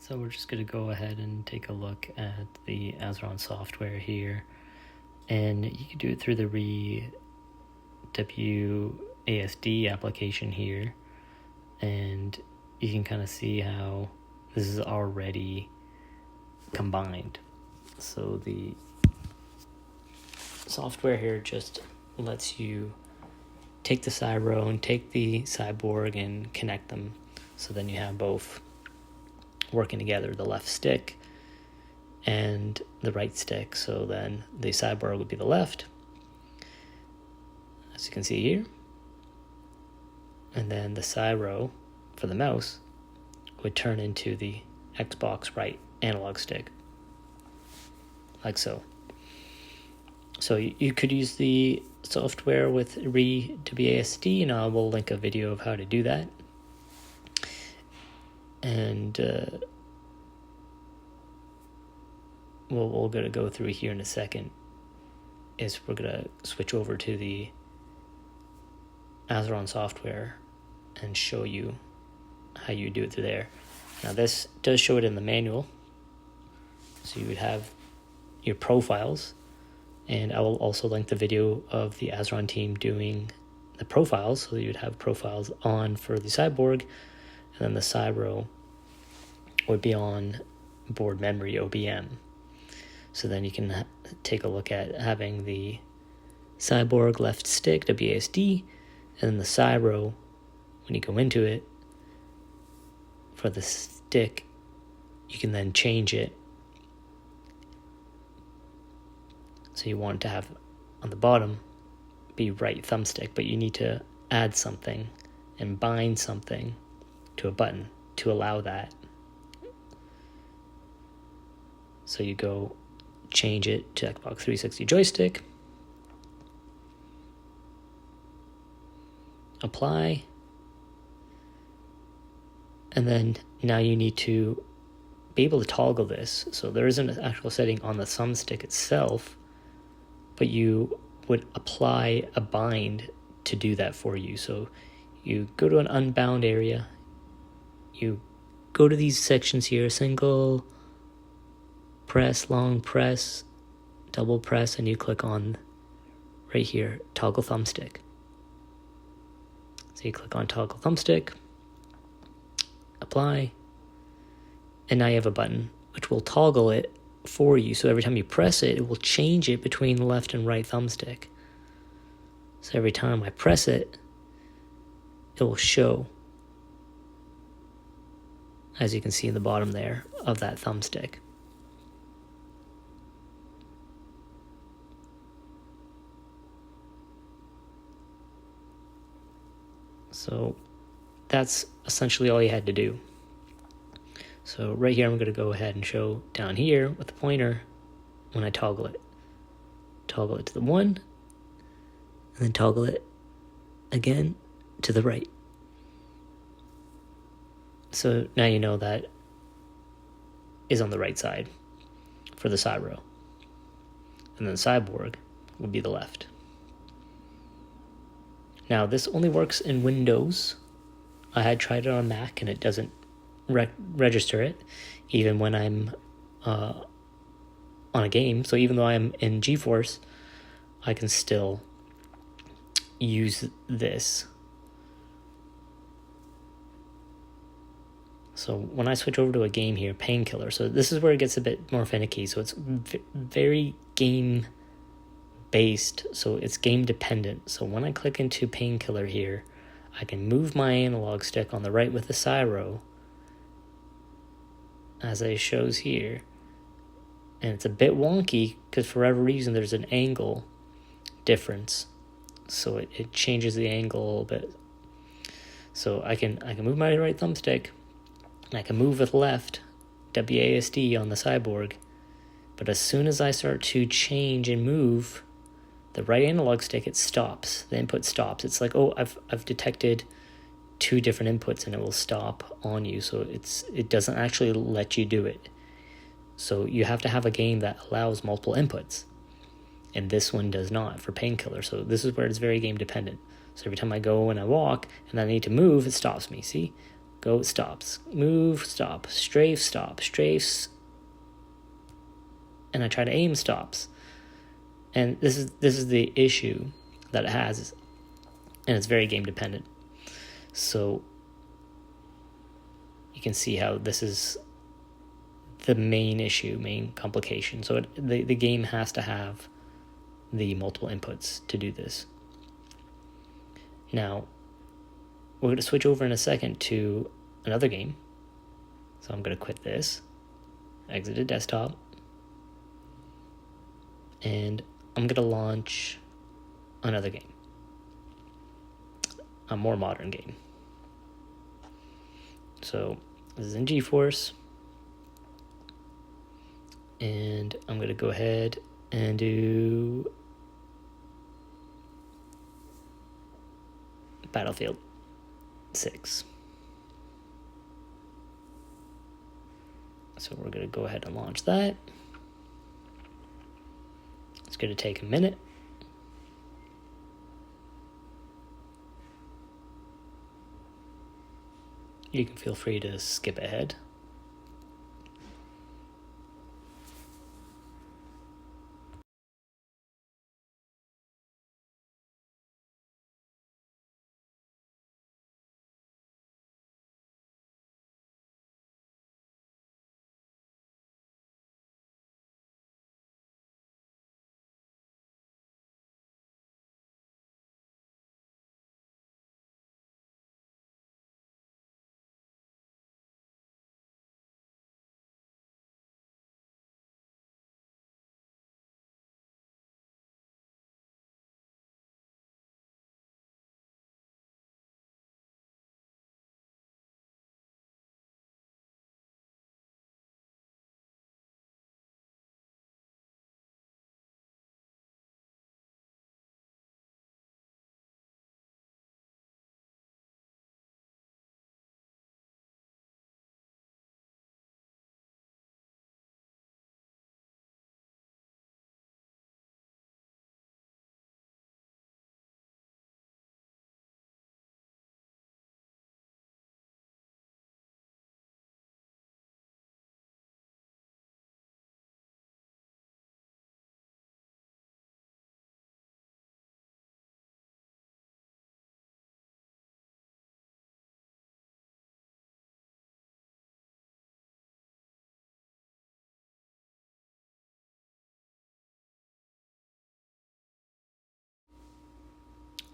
So we're just going to go ahead and take a look at the Azeron software here, and you can do it through the reWASD application here, and you can kind of see how this is already combined. So the software here just lets you take the Cyro and take the Cyborg and connect them, so then you have both working together, the left stick and the right stick. So then the Cyborg would be the left, as you can see here, and then the Cyro for the mouse would turn into the Xbox right analog stick, like so. So you could use the software with reWASD, and I will link a video of how to do that. And what we're going to go through here in a second is we're going to switch over to the Azeron software and show you how you do it through there. Now this does show it in the manual, so you would have your profiles, and I will also link the video of the Azeron team doing the profiles, so you would have profiles on for the Cyborg, and then the Cyro would be on board memory OBM. So then you can take a look at having the Cyborg left stick WASD, and then the Cyro, when you go into it, for the stick, you can then change it. So you want to have on the bottom be right thumbstick, but you need to add something and bind something to a button to allow that. So you go change it to Xbox 360 joystick, apply, and then now you need to be able to toggle this. So there isn't an actual setting on the thumbstick itself, but you would apply a bind to do that for you. So you go to an unbound area, you go to these sections here, single press, long press, double press, and you click on right here, toggle thumbstick. So you click on toggle thumbstick, apply, and now you have a button which will toggle it for you. So every time you press it, it will change it between the left and right thumbstick. So every time I press it, it will show, as you can see in the bottom there, of that thumbstick. So that's essentially all you had to do. So right here, I'm going to go ahead and show down here with the pointer when I toggle it. Toggle it to the one, and then toggle it again to the right. So now you know that is on the right side for the Cyro. And then the Cyborg will be the left. Now this only works in Windows. I had tried it on Mac and it doesn't register it, even when I'm on a game. So even though I'm in GeForce, I can still use this. So when I switch over to a game here, Painkiller, so this is where it gets a bit more finicky. So it's very game based, so it's game dependent. So when I click into Painkiller here, I can move my analog stick on the right with the Cyro, as it shows here, and it's a bit wonky because for whatever reason there's an angle difference, so it changes the angle a little bit. So I can move my right thumbstick, and I can move with left WASD on the Cyborg, but as soon as I start to change and move the right analog stick, it stops. The input stops. It's like, oh, I've detected two different inputs, and it will stop on you. So it doesn't actually let you do it. So you have to have a game that allows multiple inputs, and this one does not for Painkiller. So this is where it's very game dependent. So every time I go and I walk and I need to move, it stops me. See, go, stops, move, stop, strafe, stop, strafes, and I try to aim, stops. And this is the issue that it has, and it's very game dependent. So you can see how this is the main issue, main complication. So the game has to have the multiple inputs to do this. Now, we're going to switch over in a second to another game. So I'm going to quit this, exit the desktop, and I'm going to launch another game, a more modern game. So this is in GeForce, and I'm going to go ahead and do Battlefield 6. So we're going to go ahead and launch that. It's going to take a minute. You can feel free to skip ahead.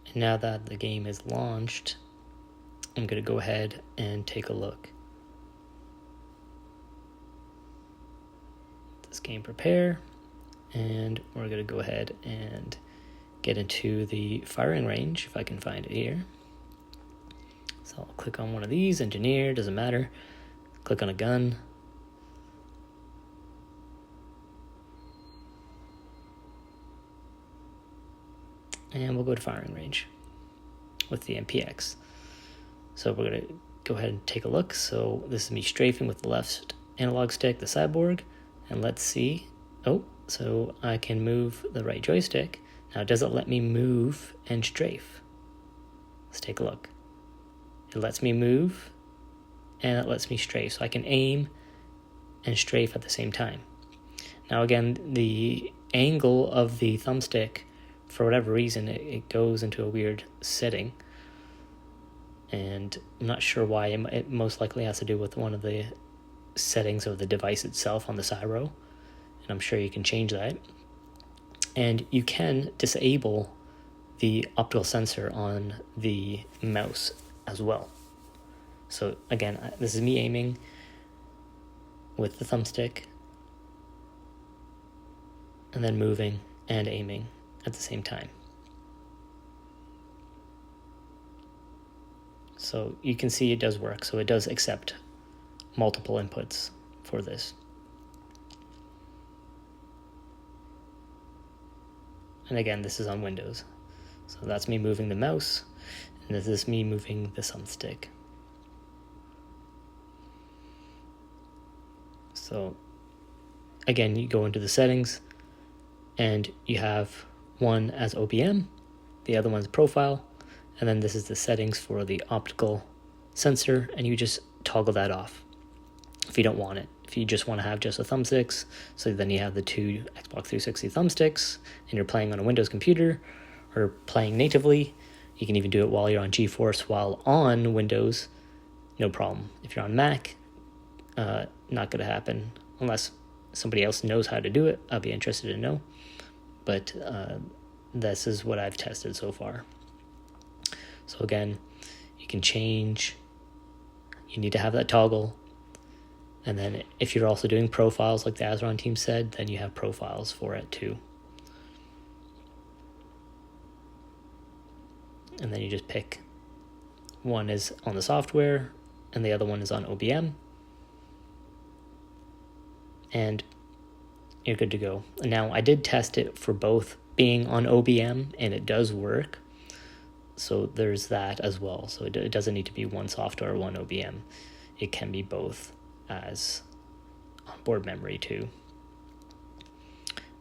And now that the game is launched, I'm going to go ahead and take a look. This game prepare, and we're going to go ahead and get into the firing range, if I can find it here. So I'll click on one of these, engineer, doesn't matter. Click on a gun. And we'll go to firing range with the MPX. So we're going to go ahead and take a look. So this is me strafing with the left analog stick, the Cyborg. And let's see. Oh, so I can move the right joystick. Now, does it let me move and strafe? Let's take a look. It lets me move and it lets me strafe. So I can aim and strafe at the same time. Now, again, the angle of the thumbstick, for whatever reason, it goes into a weird setting. And I'm not sure why. It most likely has to do with one of the settings of the device itself on the Cyro. And I'm sure you can change that. And you can disable the optical sensor on the mouse as well. So again, this is me aiming with the thumbstick and then moving and aiming at the same time. So you can see it does work. So it does accept multiple inputs for this. And again, this is on Windows. So that's me moving the mouse, and this is me moving the thumbstick. So again, you go into the settings, and you have one as OBM, the other one's profile, and then this is the settings for the optical sensor, and you just toggle that off if you don't want it. If you just want to have just a thumbsticks, so then you have the 2 Xbox 360 thumbsticks, and you're playing on a Windows computer or playing natively. You can even do it while you're on GeForce while on Windows, no problem. If you're on Mac, not going to happen unless somebody else knows how to do it. I'll be interested to know. But this is what I've tested so far. So again, you can change. You need to have that toggle. And then if you're also doing profiles like the Azeron team said, then you have profiles for it too. And then you just pick. One is on the software and the other one is on OBM. And you're good to go. Now, I did test it for both being on OBM, and it does work. So there's that as well. So it doesn't need to be one software or one OBM. It can be both as onboard memory too.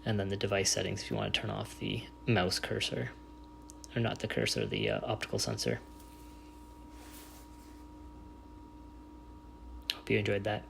And then the device settings if you want to turn off the mouse cursor. Or not the cursor, the optical sensor. Hope you enjoyed that.